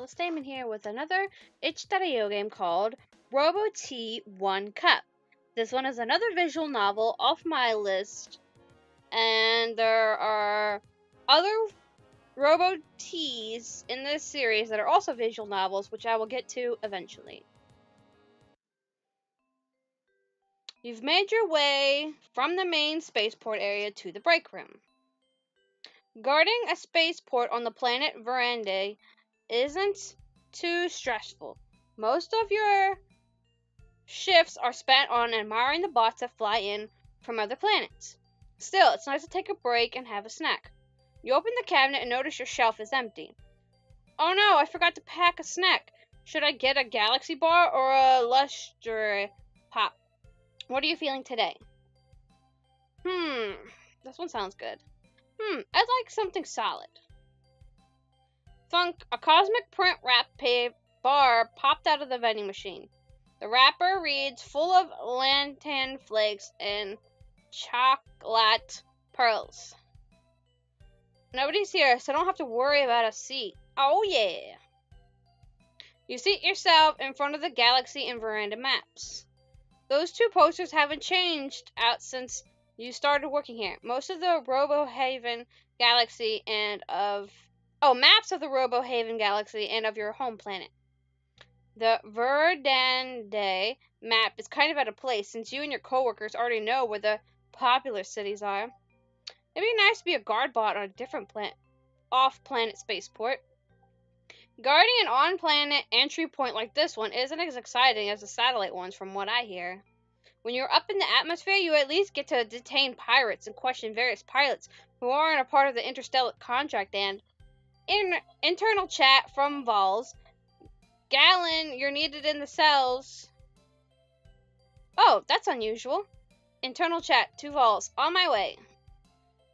Val Stamen here with another itch.io game called Robo Tea 1 Cup. This one is another visual novel off my list, and there are other Robo Teas in this series that are also visual novels, which I will get to eventually. You've made your way from the main spaceport area to the break room. Guarding a spaceport on the planet Verande isn't too stressful. Most of your shifts are spent on admiring the bots that fly in from other planets. Still, it's nice to take a break and have a snack. You open the cabinet and notice your shelf is empty. Oh no, I forgot to pack a snack. Should I get a Galaxy bar or a Lustre Pop? What are you feeling today? This one sounds good. I'd like something solid. Thunk, a cosmic print wrap bar popped out of the vending machine. The wrapper reads full of lantern flakes and chocolate pearls. Nobody's here, so I don't have to worry about a seat. Oh yeah. You seat yourself in front of the Galaxy and Veranda maps. Those two posters haven't changed out since you started working here. Most of the Robohaven Galaxy and maps of the Robohaven Galaxy and of your home planet. The Verdande map is kind of out of place since you and your coworkers already know where the popular cities are. It'd be nice to be a guard bot on a different off-planet spaceport. Guarding an on-planet entry point like this one isn't as exciting as the satellite ones from what I hear. When you're up in the atmosphere, you at least get to detain pirates and question various pilots who aren't a part of the interstellar contract. And in internal chat from Vols, Galen, you're needed in the cells. Oh, that's unusual. Internal chat to Vols, on my way.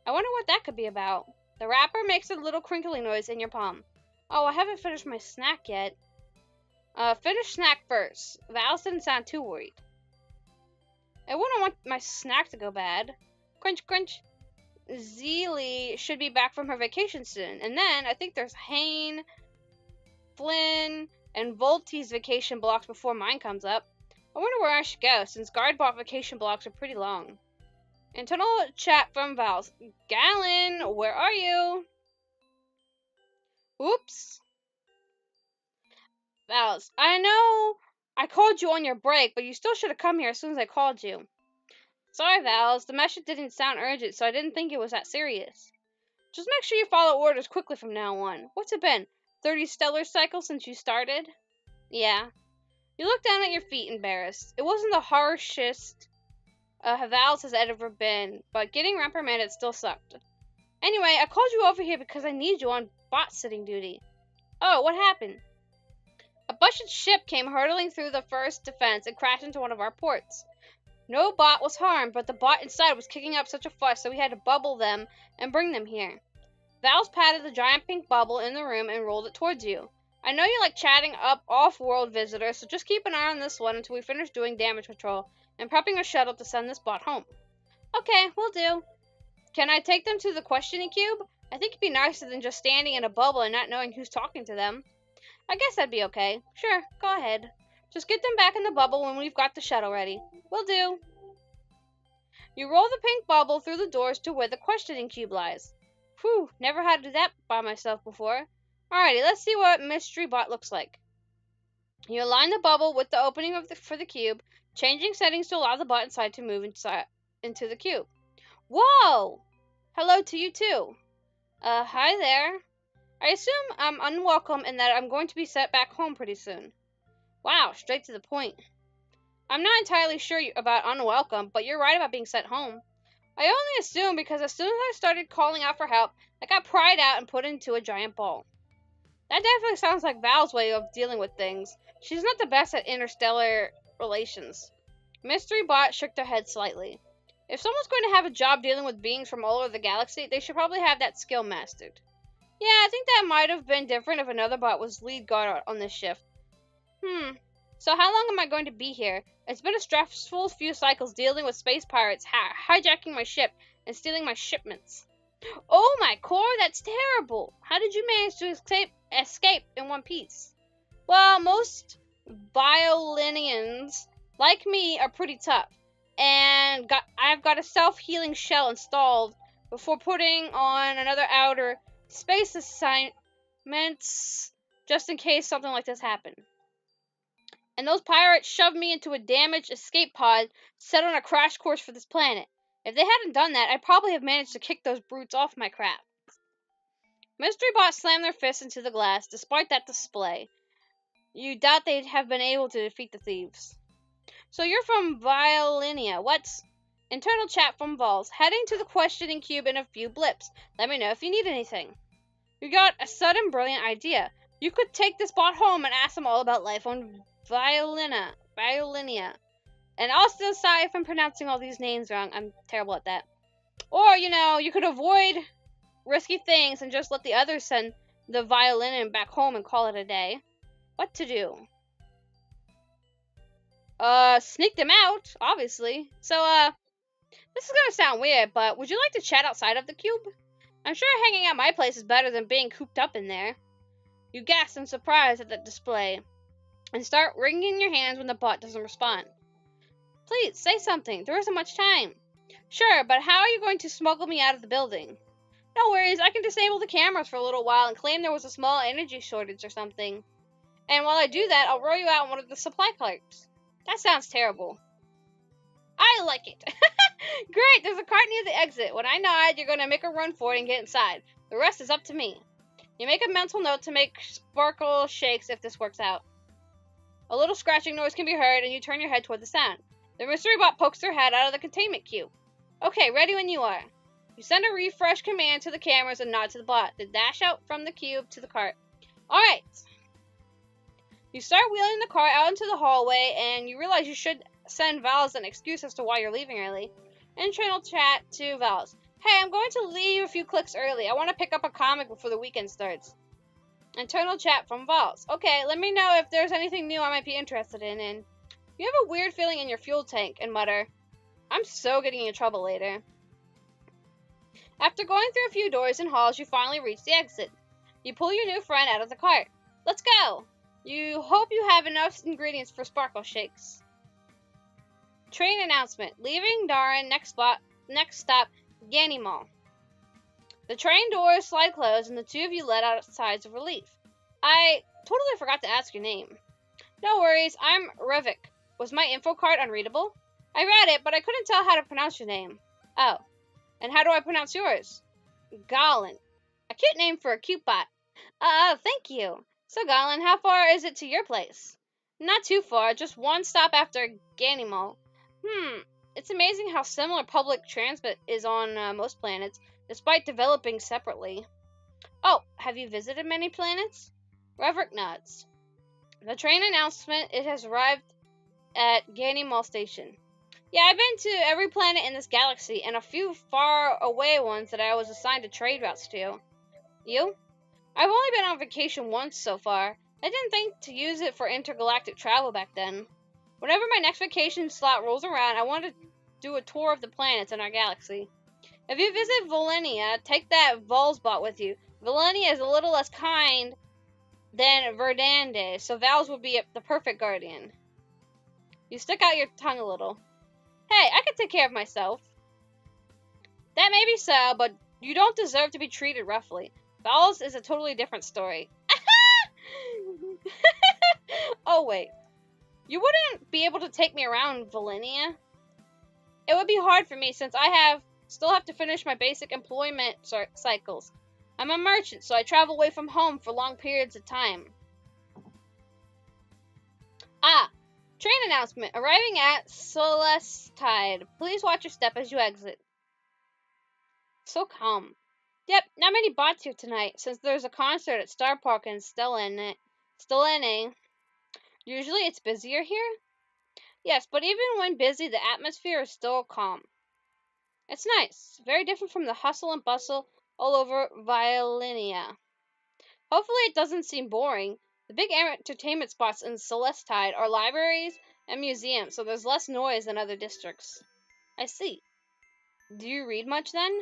I wonder what that could be about. The wrapper makes a little crinkly noise in your palm. Oh, I haven't finished my snack yet. Finish snack first. Vals didn't sound too worried. I wouldn't want my snack to go bad. Crunch, crunch. Zeely should be back from her vacation soon. And then, I think there's Hane, Flynn, and Volty's vacation blocks before mine comes up. I wonder where I should go, since Guardbot vacation blocks are pretty long. Internal chat from Vals. Galen, where are you? Oops. Vals, I know I called you on your break, but you still should have come here as soon as I called you. Sorry, Vals. The message didn't sound urgent, so I didn't think it was that serious. Just make sure you follow orders quickly from now on. What's it been? 30 stellar cycles since you started? Yeah. You look down at your feet, embarrassed. It wasn't the harshest Vals has ever been, but getting reprimanded still sucked. Anyway, I called you over here because I need you on bot sitting duty. Oh, what happened? A Bush's ship came hurtling through the first defense and crashed into one of our ports. No bot was harmed, but the bot inside was kicking up such a fuss, so we had to bubble them and bring them here. Vals patted the giant pink bubble in the room and rolled it towards you. I know you like chatting up off-world visitors, so just keep an eye on this one until we finish doing damage control and prepping a shuttle to send this bot home. Okay, will do. Can I take them to the questioning cube? I think it'd be nicer than just standing in a bubble and not knowing who's talking to them. I guess that'd be okay. Sure, go ahead. Just get them back in the bubble when we've got the shuttle ready. Will do. You roll the pink bubble through the doors to where the questioning cube lies. Whew, never had to do that by myself before. Alrighty, let's see what Mystery Bot looks like. You align the bubble with the opening for the cube, changing settings to allow the bot inside to move into the cube. Whoa! Hello to you too. Hi there. I assume I'm unwelcome and that I'm going to be sent back home pretty soon. Wow, straight to the point. I'm not entirely sure about unwelcome, but you're right about being sent home. I only assume because as soon as I started calling out for help, I got pried out and put into a giant ball. That definitely sounds like Val's way of dealing with things. She's not the best at interstellar relations. Mystery Bot shook their head slightly. If someone's going to have a job dealing with beings from all over the galaxy, they should probably have that skill mastered. Yeah, I think that might have been different if another bot was lead guard on this shift. So how long am I going to be here? It's been a stressful few cycles dealing with space pirates hijacking my ship and stealing my shipments. Oh my core, that's terrible. How did you manage to escape in one piece? Well, most Violinians, like me, are pretty tough. And I've got a self-healing shell installed before putting on another outer space assignments just in case something like this happened. And those pirates shoved me into a damaged escape pod set on a crash course for this planet. If they hadn't done that, I'd probably have managed to kick those brutes off my crap. Mystery Bots slammed their fists into the glass. Despite that display, you doubt they'd have been able to defeat the thieves. So you're from Violinia. What's internal chat from Vols? Heading to the questioning cube in a few blips. Let me know if you need anything. You got a sudden brilliant idea. You could take this bot home and ask them all about life on Violinia. And also, sorry if I'm pronouncing all these names wrong. I'm terrible at that. Or, you could avoid risky things and just let the others send the violin back home and call it a day. What to do? Sneak them out, obviously. So, this is gonna sound weird, but would you like to chat outside of the cube? I'm sure hanging at my place is better than being cooped up in there. You gasp in surprise at the display and start wringing your hands when the bot doesn't respond. Please, say something. There isn't much time. Sure, but how are you going to smuggle me out of the building? No worries, I can disable the cameras for a little while and claim there was a small energy shortage or something. And while I do that, I'll roll you out in one of the supply carts. That sounds terrible. I like it. Great, there's a cart near the exit. When I nod, you're going to make a run for it and get inside. The rest is up to me. You make a mental note to make Sparkle shakes if this works out. A little scratching noise can be heard, and you turn your head toward the sound. The mystery bot pokes their head out of the containment cube. Okay, ready when you are. You send a refresh command to the cameras and nod to the bot. Then dash out from the cube to the cart. Alright. You start wheeling the cart out into the hallway, and you realize you should send Vals an excuse as to why you're leaving early. Internal chat to Vals. Hey, I'm going to leave a few clicks early. I want to pick up a comic before the weekend starts. Internal chat from Vals. Okay, let me know if there's anything new I might be interested in. And you have a weird feeling in your fuel tank and mutter, I'm so getting in trouble later. After going through a few doors and halls, you finally reach the exit. You pull your new friend out of the cart. Let's go! You hope you have enough ingredients for Sparkle Shakes. Train announcement. Leaving Darren, next stop, Ganimal. The train doors slide closed and the two of you let out sighs of relief. I totally forgot to ask your name. No worries, I'm Revik. Was my info card unreadable? I read it, but I couldn't tell how to pronounce your name. Oh. And how do I pronounce yours? Galen. A cute name for a cute bot. Thank you. So, Galen, how far is it to your place? Not too far, just one stop after Ganimal. It's amazing how similar public transit is on most planets, despite developing separately. Oh, have you visited many planets? Reverick nods. The train announcement, it has arrived at Ganimal Station. Yeah, I've been to every planet in this galaxy, and a few far away ones that I was assigned to trade routes to. You? I've only been on vacation once so far. I didn't think to use it for intergalactic travel back then. Whenever my next vacation slot rolls around, I want to do a tour of the planets in our galaxy. If you visit Volenia, take that Volsbot with you. Volenia is a little less kind than Verdande, so Vals would be the perfect guardian. You stick out your tongue a little. Hey, I can take care of myself. That may be so, but you don't deserve to be treated roughly. Vals is a totally different story. Oh, wait. You wouldn't be able to take me around Volenia? It would be hard for me since I still have to finish my basic employment cycles. I'm a merchant, so I travel away from home for long periods of time. Train announcement. Arriving at Celestide. Please watch your step as you exit. So calm. Yep, not many bots here tonight, since there's a concert at Star Park in Stellene. Usually it's busier here? Yes, but even when busy, the atmosphere is still calm. It's nice. Very different from the hustle and bustle all over Violinia. Hopefully it doesn't seem boring. The big entertainment spots in Celestide are libraries and museums, so there's less noise than other districts. I see. Do you read much then?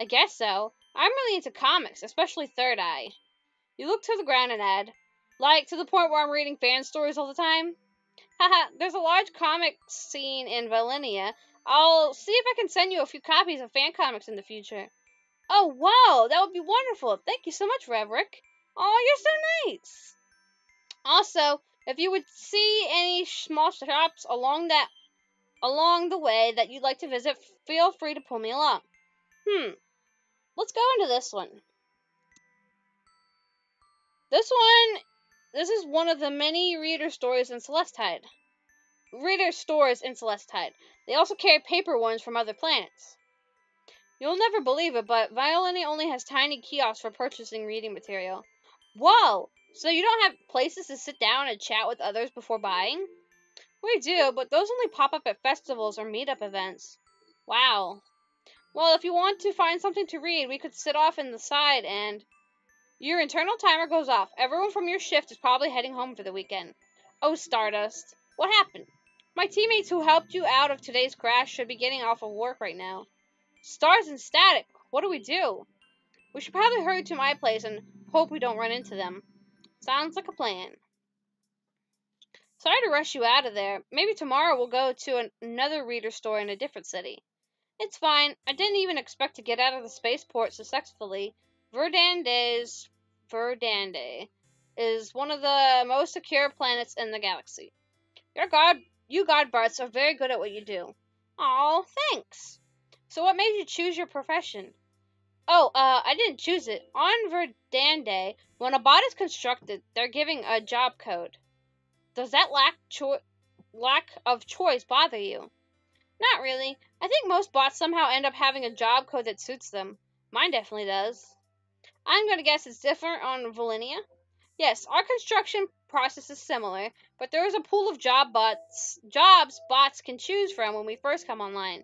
I guess so. I'm really into comics, especially Third Eye. You look to the ground and add, like, to the point where I'm reading fan stories all the time? Haha, there's a large comic scene in Valenia. I'll see if I can send you a few copies of fan comics in the future. Oh, wow, that would be wonderful. Thank you so much, Reverick. Oh, you're so nice. Also, if you would see any small shops along the way that you'd like to visit, feel free to pull me along. Let's go into this one. This is one of the many reader stores in Celestide. They also carry paper ones from other planets. You'll never believe it, but Violini only has tiny kiosks for purchasing reading material. Whoa! So you don't have places to sit down and chat with others before buying? We do, but those only pop up at festivals or meetup events. Wow. Well, if you want to find something to read, we could sit off in the side and... Your internal timer goes off. Everyone from your shift is probably heading home for the weekend. Oh, Stardust. What happened? My teammates who helped you out of today's crash should be getting off of work right now. Stars and Static. What do we do? We should probably hurry to my place and hope we don't run into them. Sounds like a plan. Sorry to rush you out of there. Maybe tomorrow we'll go to another reader store in a different city. It's fine. I didn't even expect to get out of the spaceport successfully. Verdande is one of the most secure planets in the galaxy. You Godbarts are very good at what you do. Aw, thanks. So what made you choose your profession? Oh, I didn't choose it. On Verdande, when a bot is constructed, they're giving a job code. Does that lack of choice bother you? Not really. I think most bots somehow end up having a job code that suits them. Mine definitely does. I'm gonna guess it's different on Valenia. Yes, our construction process is similar, but there is a pool of jobs bots can choose from when we first come online.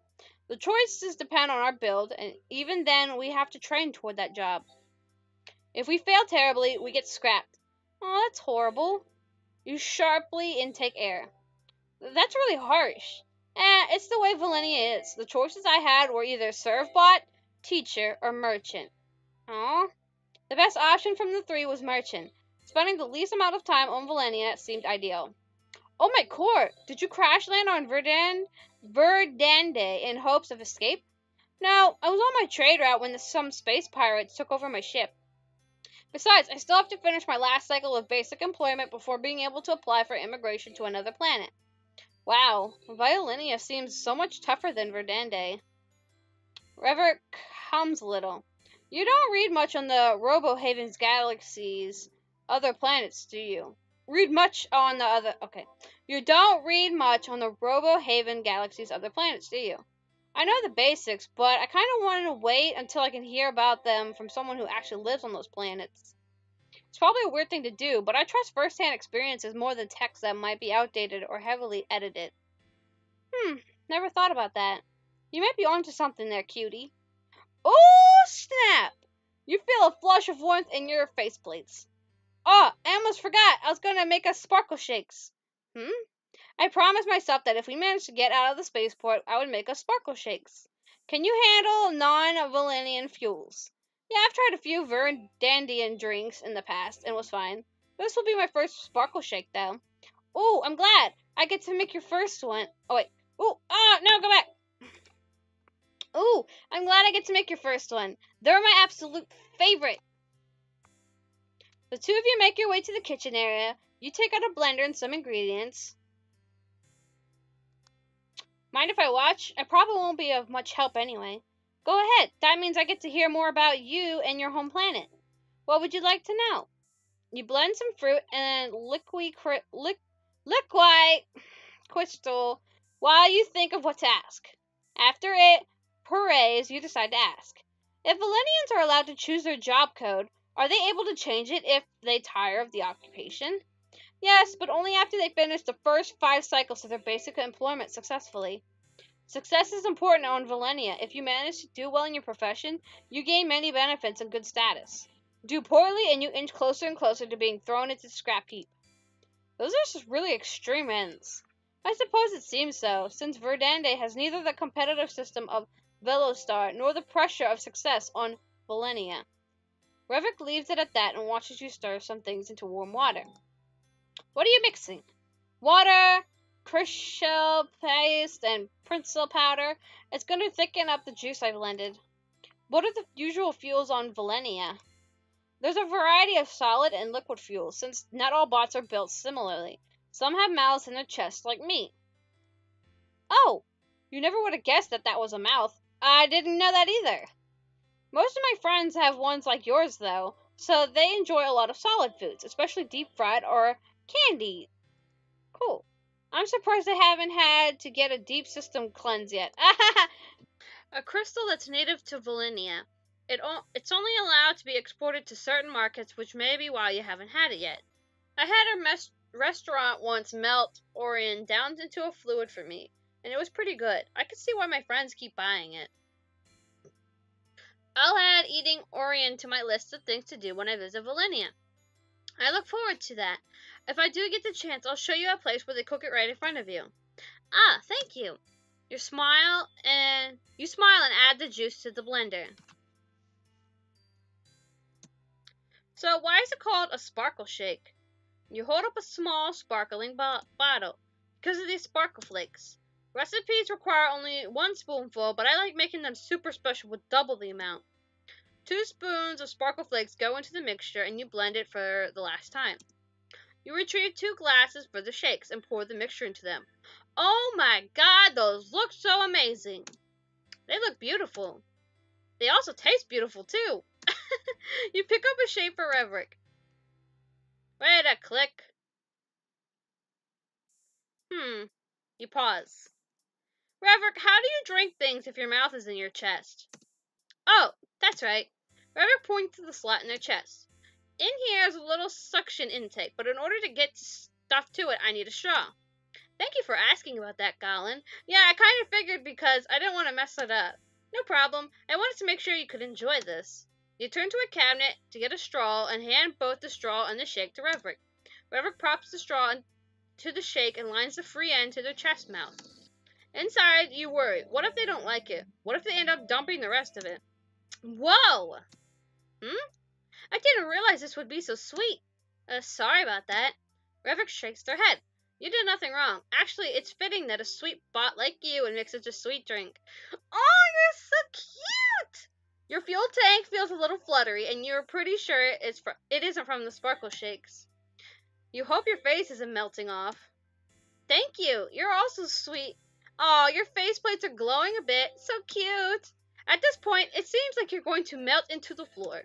The choices depend on our build, and even then, we have to train toward that job. If we fail terribly, we get scrapped. Oh, that's horrible. You sharply intake air. That's really harsh. It's the way Valenia is. The choices I had were either servbot, teacher, or merchant. Aw. The best option from the three was merchant. Spending the least amount of time on Valenia seemed ideal. Oh my court! Did you crash land on Verdande in hopes of escape? No, I was on my trade route when some space pirates took over my ship. Besides, I still have to finish my last cycle of basic employment before being able to apply for immigration to another planet. Wow, Violinia seems so much tougher than Verdande. Reverick hums a little. You don't read much on the Robohaven's galaxies, other planets, do you? You don't read much on the Robohaven galaxy's other planets, do you? I know the basics, but I kind of wanted to wait until I can hear about them from someone who actually lives on those planets. It's probably a weird thing to do, but I trust first-hand experiences more than texts that might be outdated or heavily edited. Never thought about that. You might be onto something there, cutie. Oh, snap! You feel a flush of warmth in your faceplates. Oh, I almost forgot. I was going to make us sparkle shakes. I promised myself that if we managed to get out of the spaceport, I would make us sparkle shakes. Can you handle non-Valenian fuels? Yeah, I've tried a few Verdandian drinks in the past and was fine. This will be my first sparkle shake, though. Oh, I'm glad. I get to make your first one. Oh, wait. No, go back. Ooh, I'm glad I get to make your first one. They're my absolute favorite. The two of you make your way to the kitchen area. You take out a blender and some ingredients. Mind if I watch? I probably won't be of much help anyway. Go ahead. That means I get to hear more about you and your home planet. What would you like to know? You blend some fruit and liquid crystal while you think of what to ask. After it parades, you decide to ask. If Valenians are allowed to choose their job code, are they able to change it if they tire of the occupation? Yes, but only after they finish the first 5 cycles of their basic employment successfully. Success is important on Valenia. If you manage to do well in your profession, you gain many benefits and good status. Do poorly and you inch closer and closer to being thrown into the scrap heap. Those are just really extreme ends. I suppose it seems so, since Verdande has neither the competitive system of Velostar, nor the pressure of success on Valenia. Revok leaves it at that and watches you stir some things into warm water. What are you mixing? Water, crucial paste, and princeil powder. It's going to thicken up the juice I blended. What are the usual fuels on Valenia? There's a variety of solid and liquid fuels, since not all bots are built similarly. Some have mouths in their chests, like me. Oh, you never would have guessed that that was a mouth. I didn't know that either. Most of my friends have ones like yours, though, so they enjoy a lot of solid foods, especially deep fried or candy. Cool. I'm surprised I haven't had to get a deep system cleanse yet. A crystal that's native to Valenia. It's only allowed to be exported to certain markets, which may be why you haven't had it yet. I had a restaurant once melt Orion down into a fluid for me, and it was pretty good. I can see why my friends keep buying it. I'll add eating Orion to my list of things to do when I visit Valenia. I look forward to that. If I do get the chance, I'll show you a place where they cook it right in front of you. Ah, thank you. You smile and add the juice to the blender. So why is it called a sparkle shake? You hold up a small sparkling bottle because of these sparkle flakes. Recipes require only 1 spoonful, but I like making them super special with double the amount. 2 spoons of sparkle flakes go into the mixture and you blend it for the last time. You retrieve 2 glasses for the shakes and pour the mixture into them. Oh my god, those look so amazing! They look beautiful. They also taste beautiful too. You pick up a shake for Revok. Wait a click. You pause. Revok, how do you drink things if your mouth is in your chest? Oh, that's right. Revok points to the slot in their chest. In here is a little suction intake, but in order to get stuff to it, I need a straw. Thank you for asking about that, Gollin. Yeah, I kind of figured because I didn't want to mess it up. No problem. I wanted to make sure you could enjoy this. You turn to a cabinet to get a straw and hand both the straw and the shake to Revok. Revok props the straw into the shake and lines the free end to their chest mouth. Inside, you worry. What if they don't like it? What if they end up dumping the rest of it? Whoa! I didn't realize this would be so sweet. Sorry about that. Revok shakes their head. You did nothing wrong. Actually, it's fitting that a sweet bot like you would make such a sweet drink. Oh, you're so cute! Your fuel tank feels a little fluttery, and you're pretty sure it isn't from the sparkle shakes. You hope your face isn't melting off. Thank you. You're also sweet. Oh, your faceplates are glowing a bit. So cute. At this point, it seems like you're going to melt into the floor.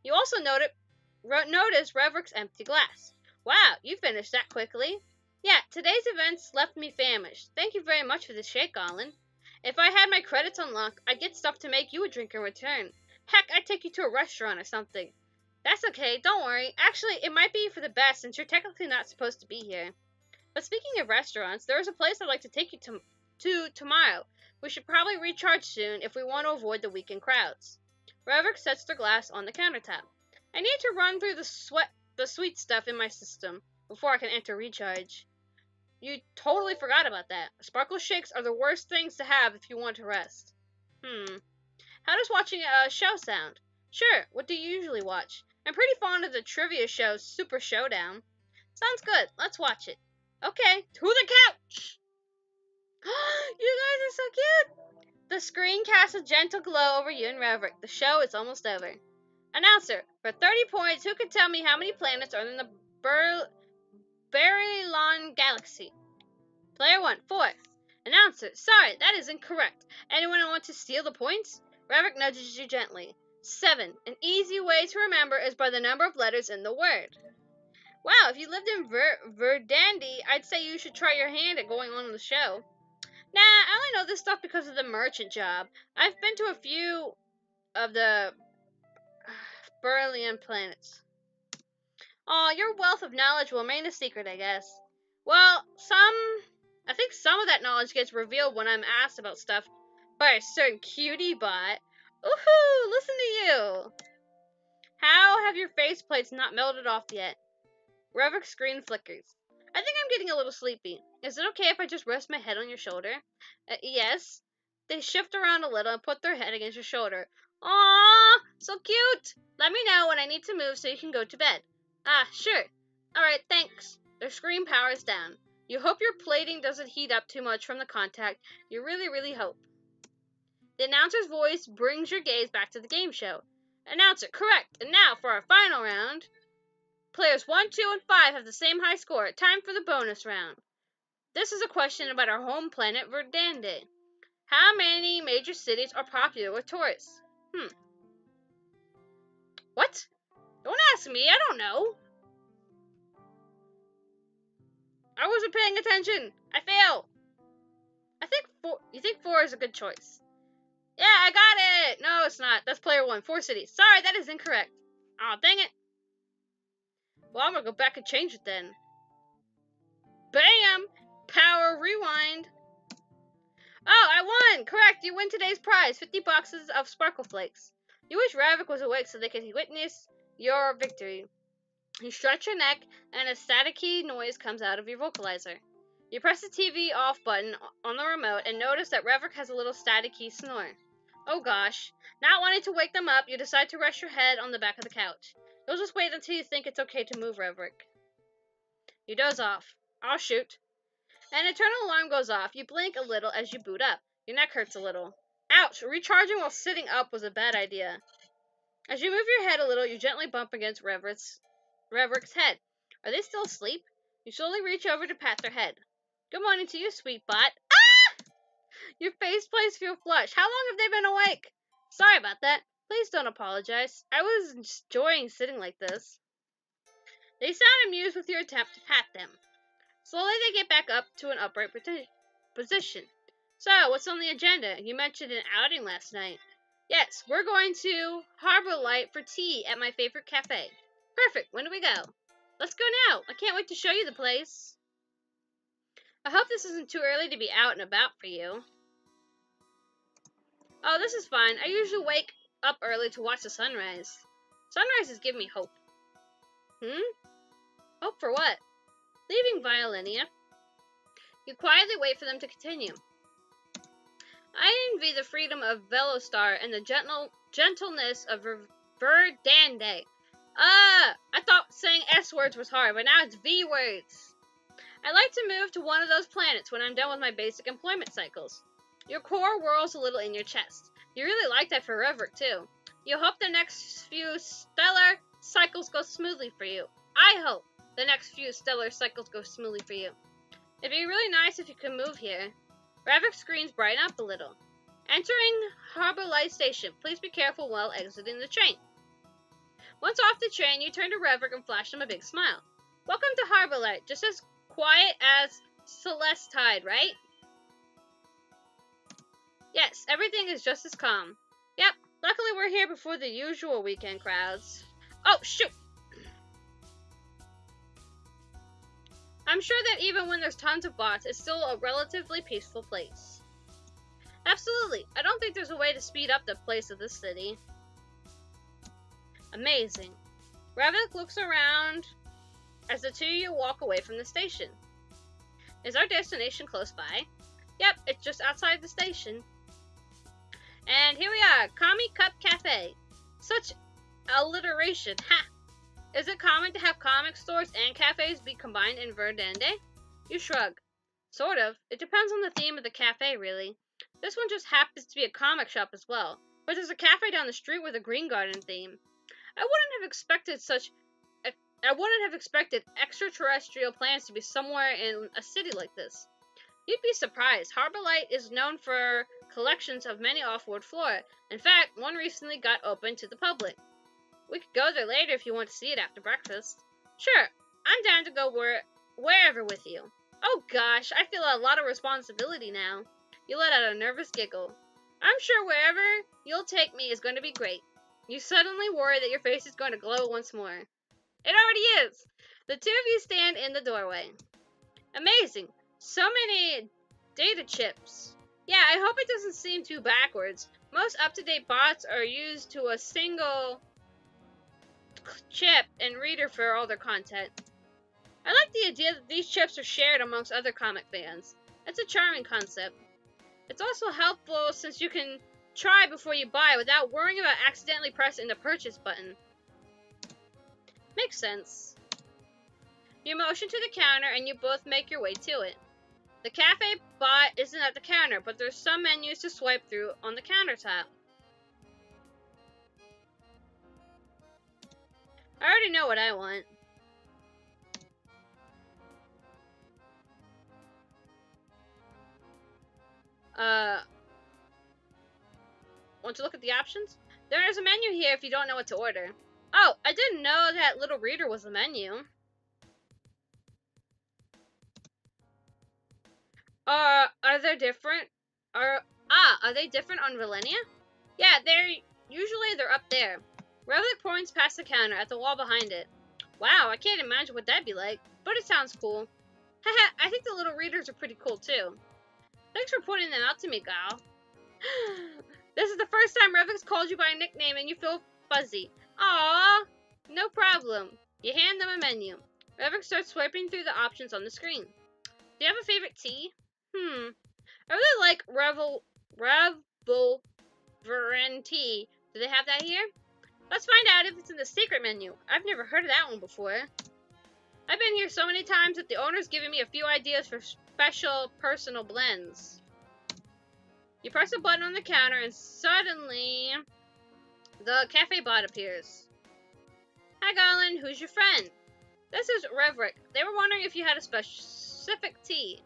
You also notice Revok's empty glass. Wow, you finished that quickly. Yeah, today's events left me famished. Thank you very much for the shake, Gollin. If I had my credits unlocked, I'd get stuff to make you a drink in return. Heck, I'd take you to a restaurant or something. That's okay, don't worry. Actually, it might be for the best since you're technically not supposed to be here. But speaking of restaurants, there is a place I'd like to take you to tomorrow. We should probably recharge soon if we want to avoid the weekend crowds. Revok sets their glass on the countertop. I need to run through the sweet stuff in my system before I can enter recharge. You totally forgot about that. Sparkle shakes are the worst things to have if you want to rest. How does watching a show sound? Sure, what do you usually watch? I'm pretty fond of the trivia show Super Showdown. Sounds good, let's watch it. Okay, to the couch! You guys are so cute! The screen casts a gentle glow over you and Revok. The show is almost over. Announcer, for 30 points, who can tell me how many planets are in the Barilon Galaxy? Player 1, 4. Announcer, sorry, that is incorrect. Anyone want to steal the points? Revok nudges you gently. 7. An easy way to remember is by the number of letters in the word. Wow, if you lived in Verdandi, I'd say you should try your hand at going on the show. Nah, I only know this stuff because of the merchant job. I've been to a few of the Beryllian planets. Aw, your wealth of knowledge will remain a secret, I guess. Well, I think some of that knowledge gets revealed when I'm asked about stuff by a certain cutie bot. Woohoo, listen to you! How have your faceplates not melted off yet? Revok's screen flickers. I think I'm getting a little sleepy. Is it okay if I just rest my head on your shoulder? Yes. They shift around a little and put their head against your shoulder. Aww, so cute! Let me know when I need to move so you can go to bed. Ah, sure. Alright, thanks. Their screen powers down. You hope your plating doesn't heat up too much from the contact. You really, really hope. The announcer's voice brings your gaze back to the game show. Announcer, correct. And now for our final round. Players 1, 2, and 5 have the same high score. Time for the bonus round. This is a question about our home planet, Verdande. How many major cities are popular with tourists? What? Don't ask me, I don't know. I wasn't paying attention. I fail. You think 4 is a good choice. Yeah, I got it. No, it's not. That's player 1. 4 cities. Sorry, that is incorrect. Aw, dang it. Well, I'm gonna go back and change it then. Bam! Power rewind. Oh, I won! Correct, you win today's prize, 50 boxes of Sparkle Flakes. You wish Ravik was awake so they could witness your victory. You stretch your neck, and a staticky noise comes out of your vocalizer. You press the TV off button on the remote and notice that Ravik has a little staticky snore. Oh gosh. Not wanting to wake them up, you decide to rest your head on the back of the couch. You'll just wait until you think it's okay to move, Ravik. You doze off. Oh shoot. An internal alarm goes off. You blink a little as you boot up. Your neck hurts a little. Ouch! Recharging while sitting up was a bad idea. As you move your head a little, you gently bump against Ravrik's head. Are they still asleep? You slowly reach over to pat their head. Good morning to you, sweet bot. Ah! Your face plates feel flush. How long have they been awake? Sorry about that. Please don't apologize. I was enjoying sitting like this. They sound amused with your attempt to pat them. Slowly they get back up to an upright position. So, what's on the agenda? You mentioned an outing last night. Yes, we're going to Harbor Light for tea at my favorite cafe. Perfect, when do we go? Let's go now. I can't wait to show you the place. I hope this isn't too early to be out and about for you. Oh, this is fine. I usually wake up early to watch the sunrise. Sunrises give me hope. Hope for what? Leaving Violinia. You quietly wait for them to continue. I envy the freedom of Velostar and the gentleness of Verdande. I thought saying S words was hard, but now it's V words. I'd like to move to one of those planets when I'm done with my basic employment cycles. Your core whirls a little in your chest. You really like that for Ravik, too. You hope the next few stellar cycles go smoothly for you. I hope the next few stellar cycles go smoothly for you. It'd be really nice if you could move here. Ravik's screens brighten up a little. Entering Harbor Light Station. Please be careful while exiting the train. Once off the train, you turn to Ravik and flash him a big smile. Welcome to Harbor Light. Just as quiet as Celestide, right? Yes, everything is just as calm. Yep, luckily we're here before the usual weekend crowds. Oh, shoot! I'm sure that even when there's tons of bots, it's still a relatively peaceful place. Absolutely. I don't think there's a way to speed up the pace of this city. Amazing. Ravik looks around as the two of you walk away from the station. Is our destination close by? Yep, it's just outside the station. And here we are, Kami Cup Cafe. Such alliteration, ha! Is it common to have comic stores and cafes be combined in Verdande? You shrug. Sort of. It depends on the theme of the cafe, really. This one just happens to be a comic shop as well, but there's a cafe down the street with a Green Garden theme. I wouldn't have expected extraterrestrial plants to be somewhere in a city like this. You'd be surprised. Harbor Light is known for collections of many off-world flora. In fact, one recently got open to the public. We could go there later if you want to see it after breakfast. Sure, I'm down to go wherever with you. Oh gosh, I feel a lot of responsibility now. You let out a nervous giggle. I'm sure wherever you'll take me is going to be great. You suddenly worry that your face is going to glow once more. It already is! The two of you stand in the doorway. Amazing. So many data chips. Yeah, I hope it doesn't seem too backwards. Most up-to-date bots are used to a single chip and reader for all their content. I like the idea that these chips are shared amongst other comic fans. It's a charming concept. It's also helpful since you can try before you buy without worrying about accidentally pressing the purchase button. Makes sense. You motion to the counter and you both make your way to it. The cafe bot isn't at the counter, but there's some menus to swipe through on the countertop. I already know what I want. Want to look at the options? There is a menu here if you don't know what to order. Oh, I didn't know that little reader was a menu. Are they different? Are they different on Valenia? Yeah, they're up there. Reveille points past the counter at the wall behind it. Wow, I can't imagine what that'd be like, but it sounds cool. Haha, I think the little readers are pretty cool too. Thanks for pointing them out to me, Gal. This is the first time Revix called you by a nickname and you feel fuzzy. Aww, no problem. You hand them a menu. Revix starts swiping through the options on the screen. Do you have a favorite tea? I really like Revolverin tea. Do they have that here? Let's find out if it's in the secret menu. I've never heard of that one before. I've been here so many times that the owner's giving me a few ideas for special personal blends. You press a button on the counter and suddenly the cafe bot appears. Hi Garland, who's your friend? This is Reverick. They were wondering if you had a specific tea.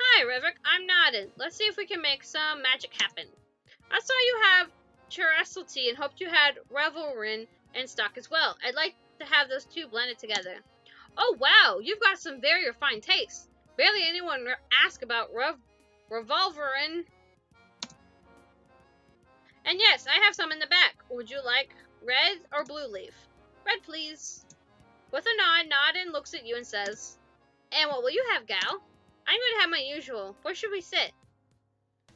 Hi Reverick, I'm Noddin. Let's see if we can make some magic happen. I saw you have Cherasel tea and hoped you had Revelrin in stock as well. I'd like to have those two blended together. Oh wow, you've got some very refined taste. Barely anyone asks about Revolverin. And yes, I have some in the back. Would you like red or blue leaf? Red, please. With a nod, Noddin looks at you and says, and what will you have, gal? I'm going to have my usual. Where should we sit?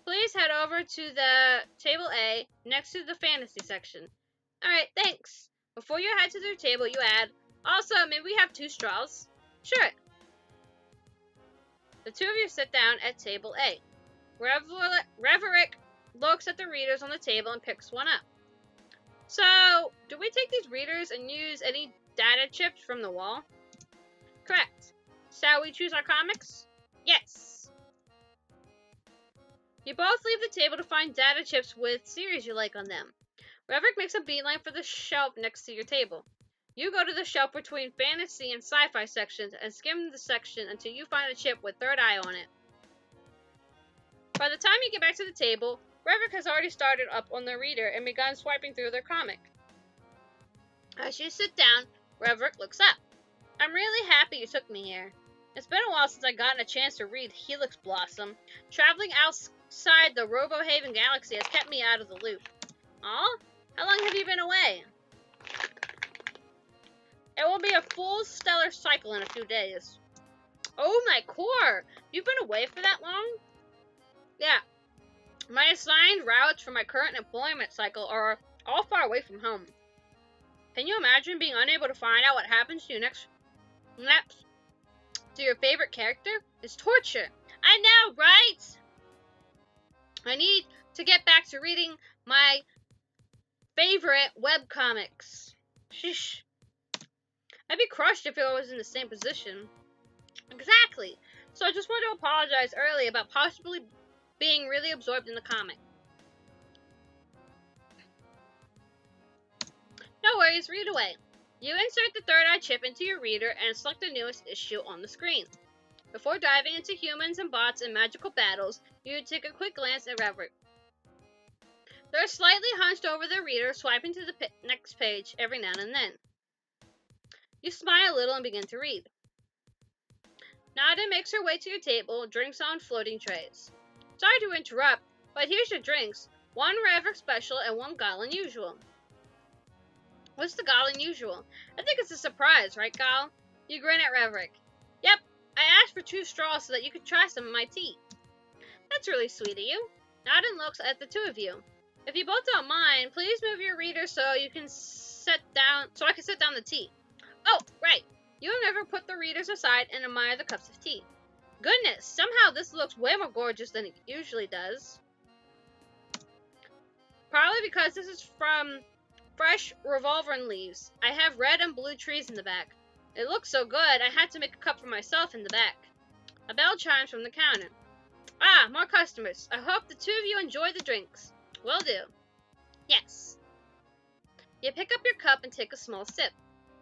Please head over to the table A next to the fantasy section. Alright, thanks. Before you head to their table, you add, also, may we have 2 straws? Sure. The two of you sit down at table A. Reverick looks at the readers on the table and picks one up. So, do we take these readers and use any data chips from the wall? Correct. Shall we choose our comics? Yes. You both leave the table to find data chips with series you like on them. Reverick makes a beeline for the shelf next to your table. You go to the shelf between fantasy and sci-fi sections and skim the section until you find a chip with Third Eye on it. By the time you get back to the table, Reverick has already started up on the reader and begun swiping through their comic. As you sit down, Reverick looks up. I'm really happy you took me here. It's been a while since I've gotten a chance to read Helix Blossom. Traveling outside the Robohaven galaxy has kept me out of the loop. Aw, how long have you been away? It will be a full stellar cycle in a few days. Oh my core! You've been away for that long? Yeah. My assigned routes for my current employment cycle are all far away from home. Can you imagine being unable to find out what happens to you next to your favorite character? It's torture. I know, right? I need to get back to reading my favorite webcomics. Sheesh. I'd be crushed if I was in the same position. Exactly. So I just want to apologize early about possibly being really absorbed in the comic. No worries, read away. You insert the Third Eye chip into your reader and select the newest issue on the screen. Before diving into humans and bots and magical battles, you take a quick glance at Reverick. They're slightly hunched over their reader, swiping to the next page every now and then. You smile a little and begin to read. Nada makes her way to your table, drinks on floating trays. Sorry to interrupt, but here's your drinks. 1 Reverick Special and 1 Gal Unusual. What's the Gal Unusual? I think it's a surprise, right, Gal? You grin at Reverick. Yep, I asked for 2 straws so that you could try some of my tea. That's really sweet of you. Nada looks at the 2 of you. If you both don't mind, please move your reader so I can sit down the tea. Oh, right. You and Reverick put the readers aside and admire the cups of tea. Goodness, somehow this looks way more gorgeous than it usually does. Probably because this is from fresh revolving leaves. I have red and blue trees in the back. It looks so good, I had to make a cup for myself in the back. A bell chimes from the counter. Ah, more customers. I hope the two of you enjoy the drinks. Will do. Yes. You pick up your cup and take a small sip.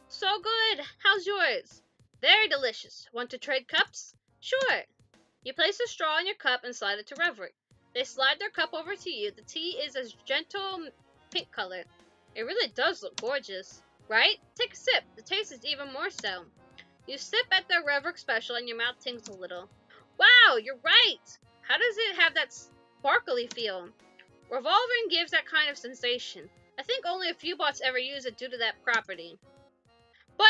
So good. How's yours? Very delicious. Want to trade cups? Sure. You place a straw in your cup and slide it to Reverick. They slide their cup over to you. The tea is a gentle pink color. It really does look gorgeous, right? Take a sip. The taste is even more so. You sip at the Reverick special and your mouth tingles a little. Wow, you're right! How does it have that sparkly feel? Revolving gives that kind of sensation. I think only a few bots ever use it due to that property. But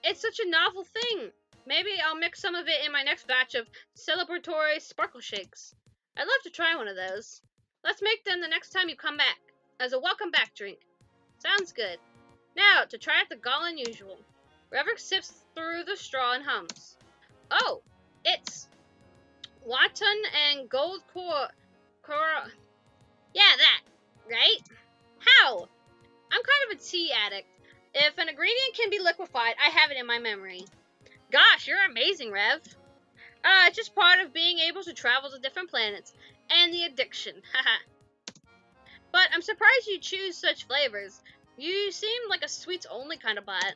it's such a novel thing. Maybe I'll mix some of it in my next batch of celebratory sparkle shakes. I'd love to try one of those. Let's make them the next time you come back, as a welcome back drink. Sounds good. Now, to try out the Gall Unusual. Reverick sips through the straw and hums. Oh, it's Watan and Gold Core. Yeah, that, right? How? I'm kind of a tea addict. If an ingredient can be liquefied, I have it in my memory. Gosh, you're amazing, Rev. It's just part of being able to travel to different planets, and the addiction, haha. But I'm surprised you choose such flavors. You seem like a sweets-only kind of bot.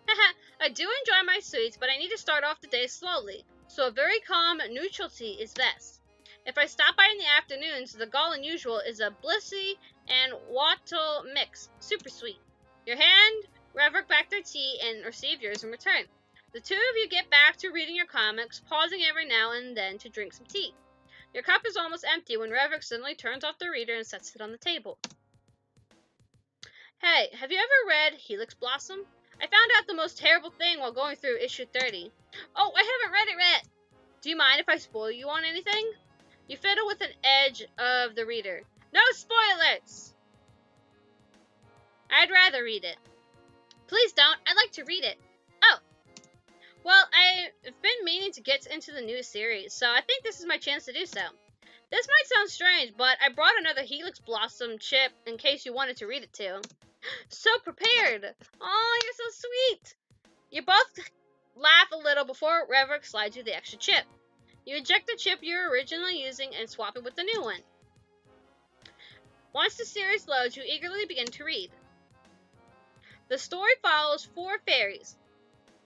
Haha, I do enjoy my sweets, but I need to start off the day slowly, so a very calm, neutral tea is best. If I stop by in the afternoons, the Gall Unusual is a Blissey and Wattle mix, super sweet. Your hand, Reverick back their tea, and receive yours in return. The two of you get back to reading your comics, pausing every now and then to drink some tea. Your cup is almost empty when Reverick suddenly turns off the reader and sets it on the table. Hey, have you ever read Helix Blossom? I found out the most terrible thing while going through issue 30. Oh, I haven't read it yet! Do you mind if I spoil you on anything? You fiddle with an edge of the reader. No spoilers! I'd rather read it. Please don't, I'd like to read it. Oh. Well, I've been meaning to get into the new series, so I think this is my chance to do so. This might sound strange, but I brought another Helix Blossom chip in case you wanted to read it too. So prepared! Oh, you're so sweet! You both laugh a little before Reverick slides you the extra chip. You eject the chip you were originally using and swap it with the new one. Once the series loads, you eagerly begin to read. The story follows 4 fairies,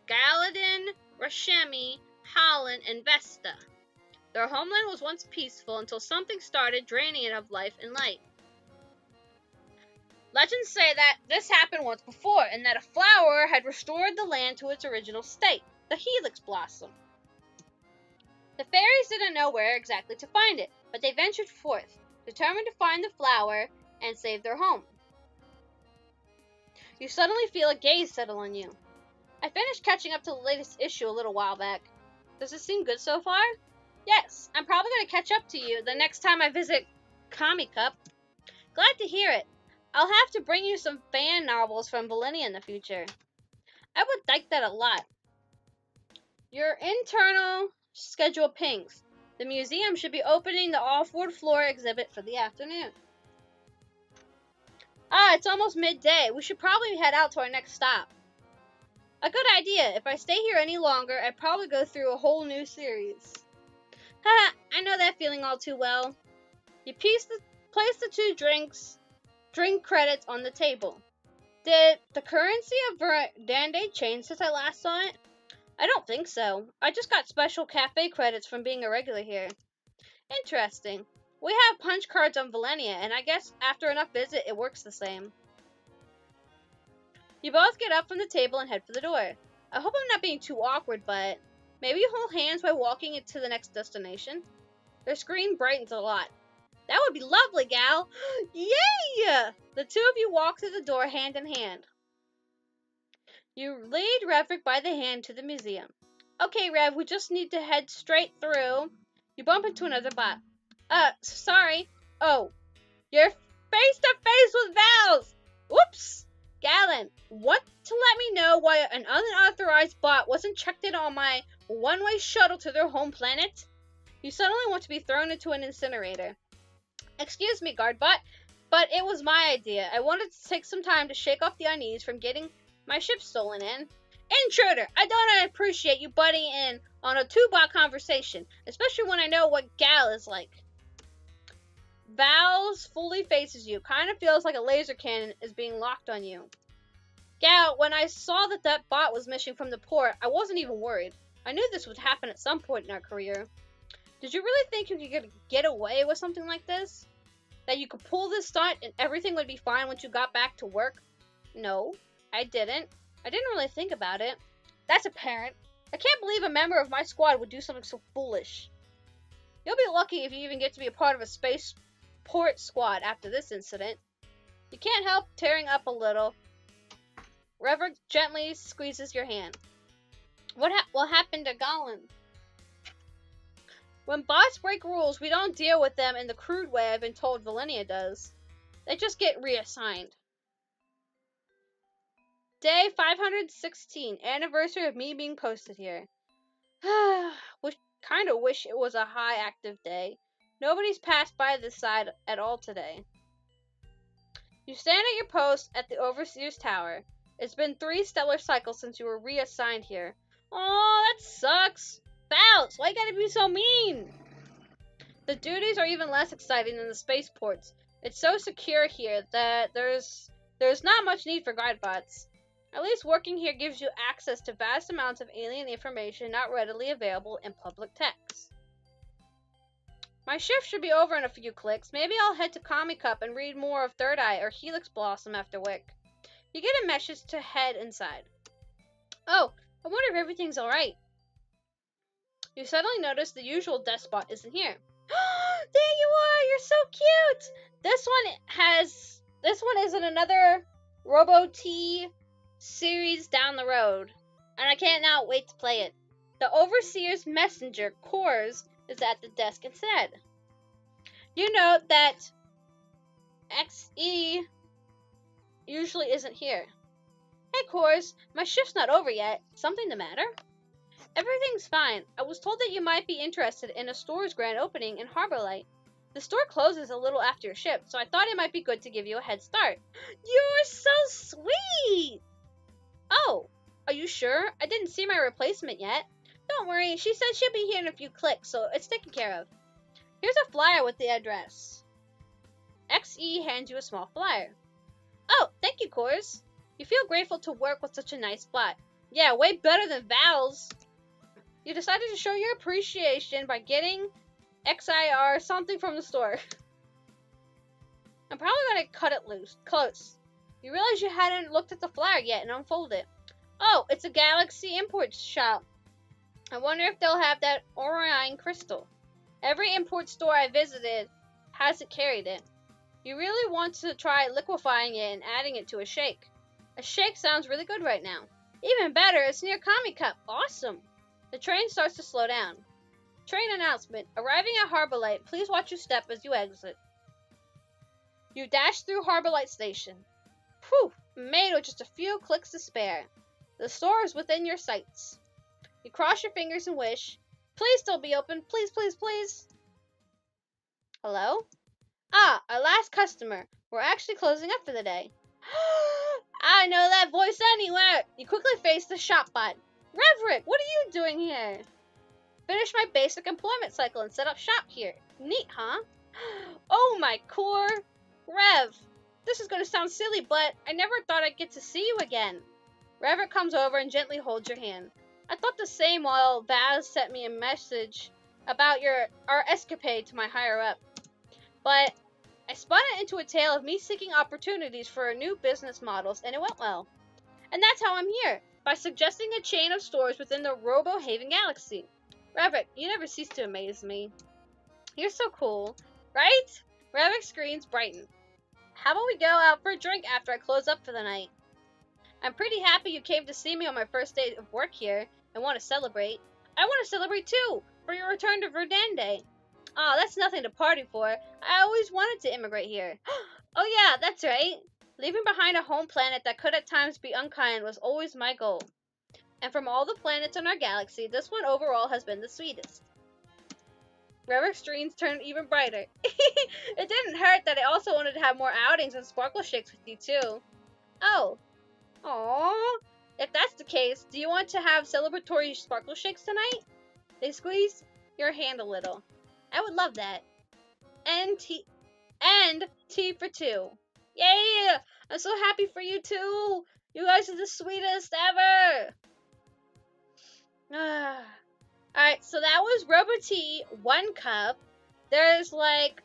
Galadin, Rashemi, Holland, and Vesta. Their homeland was once peaceful until something started draining it of life and light. Legends say that this happened once before, and that a flower had restored the land to its original state, the Helix Blossom. The fairies didn't know where exactly to find it, but they ventured forth, determined to find the flower and save their home. You suddenly feel a gaze settle on you. I finished catching up to the latest issue a little while back. Does it seem good so far? Yes, I'm probably going to catch up to you the next time I visit Comic Cup. Glad to hear it. I'll have to bring you some fan novels from Valenia in the future. I would like that a lot. Your internal schedule pings. The museum should be opening the off-world floor exhibit for the afternoon. Ah, it's almost midday. We should probably head out to our next stop. A good idea. If I stay here any longer, I'd probably go through a whole new series. Haha, I know that feeling all too well. You place the 2 drink credits on the table. Did the currency of Verdande change since I last saw it? I don't think so. I just got special cafe credits from being a regular here. Interesting. We have punch cards on Valenia, and I guess after enough visit, it works the same. You both get up from the table and head for the door. I hope I'm not being too awkward, but maybe you hold hands while walking it to the next destination. Their screen brightens a lot. That would be lovely, gal! Yay! The 2 of you walk through the door hand in hand. You lead Reverick by the hand to the museum. Okay, Rev, we just need to head straight through. You bump into another bot. Sorry. Oh, you're face to face with Vals! Whoops! Galen, want to let me know why an unauthorized bot wasn't checked in on my one-way shuttle to their home planet? You suddenly want to be thrown into an incinerator. Excuse me, Guardbot, but it was my idea. I wanted to take some time to shake off the unease from getting my ship stolen in. Intruder, I don't appreciate you butting in on a two-bot conversation, especially when I know what Gal is like. Vals fully faces you. Kind of feels like a laser cannon is being locked on you. Gal, when I saw that bot was missing from the port, I wasn't even worried. I knew this would happen at some point in our career. Did you really think you could get away with something like this? That you could pull this stunt and everything would be fine once you got back to work? No, I didn't. I didn't really think about it. That's apparent. I can't believe a member of my squad would do something so foolish. You'll be lucky if you even get to be a part of a spaceport squad after this incident. You can't help tearing up a little. Rever gently squeezes your hand. What happened to Galen? When bots break rules, we don't deal with them in the crude way I've been told Valenia does. They just get reassigned. Day 516, anniversary of me being posted here. Kind of wish it was a high active day. Nobody's passed by this side at all today. You stand at your post at the Overseer's Tower. It's been 3 stellar cycles since you were reassigned here. Aw, that sucks. Vals, why you gotta be so mean? The duties are even less exciting than the spaceports. It's so secure here that there's not much need for guardbots. At least working here gives you access to vast amounts of alien information not readily available in public text. My shift should be over in a few clicks. Maybe I'll head to Comic Cup and read more of Third Eye or Helix Blossom after work. You get a message to head inside. Oh, I wonder if everything's alright. You suddenly notice the usual desk spot isn't here. There you are! You're so cute! This one is in another Robo-T series down the road, and I can't now wait to play it. The Overseer's messenger, Kors, is at the desk instead. You note that XE usually isn't here. Hey Kors, my shift's not over yet. Something the matter? Everything's fine. I was told that you might be interested in a store's grand opening in Harbor Light. The store closes a little after your shift, so I thought it might be good to give you a head start. You're so sweet! Oh, are you sure? I didn't see my replacement yet. Don't worry, she said she'll be here in a few clicks, so it's taken care of. Here's a flyer with the address. XE hands you a small flyer. Oh, thank you, Kors. You feel grateful to work with such a nice spot. Yeah, way better than Val's. You decided to show your appreciation by getting XIR something from the store. I'm probably going to cut it close. You realize you hadn't looked at the flyer yet and unfold it. Oh, it's a Galaxy import shop. I wonder if they'll have that Orion crystal. Every import store I visited hasn't carried it. You really want to try liquefying it and adding it to a shake. A shake sounds really good right now. Even better, it's near Comic Cup. Awesome. The train starts to slow down. Train announcement. Arriving at Harbor Light, please watch your step as you exit. You dash through Harbor Light Station. Whew, made with just a few clicks to spare. The store is within your sights. You cross your fingers and wish. Please still be open. Please, please, please. Hello? Ah, our last customer. We're actually closing up for the day. I know that voice anywhere. You quickly face the shop bot. Reverick, what are you doing here? Finish my basic employment cycle and set up shop here. Neat, huh? Oh my core. Rev, this is going to sound silly, but I never thought I'd get to see you again. Reverick comes over and gently holds your hand. I thought the same while Vaz sent me a message about our escapade to my higher up. But I spun it into a tale of me seeking opportunities for new business models, and it went well. And that's how I'm here, by suggesting a chain of stores within the Robo-Haven Galaxy. Reverick, you never cease to amaze me. You're so cool, right? Reverick's screens brighten. How about we go out for a drink after I close up for the night? I'm pretty happy you came to see me on my first day of work here and want to celebrate. I want to celebrate too, for your return to Verdande. Aw, that's nothing to party for. I always wanted to immigrate here. Oh yeah, that's right. Leaving behind a home planet that could at times be unkind was always my goal. And from all the planets in our galaxy, this one overall has been the sweetest. Reveric's dreams turned even brighter. It didn't hurt that I also wanted to have more outings and sparkle shakes with you too. Oh. Aww. If that's the case, do you want to have celebratory sparkle shakes tonight? They squeeze your hand a little. I would love that. And tea for two. Yay! I'm so happy for you too. You guys are the sweetest ever. Alright, so that was Robo Tea, 1 cup. There's like,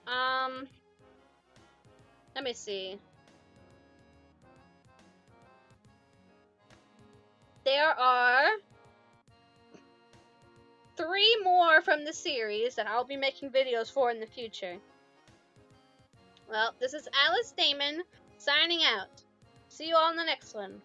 let me see. There are 3 more from the series that I'll be making videos for in the future. Well, this is Alice Damon signing out. See you all in the next one.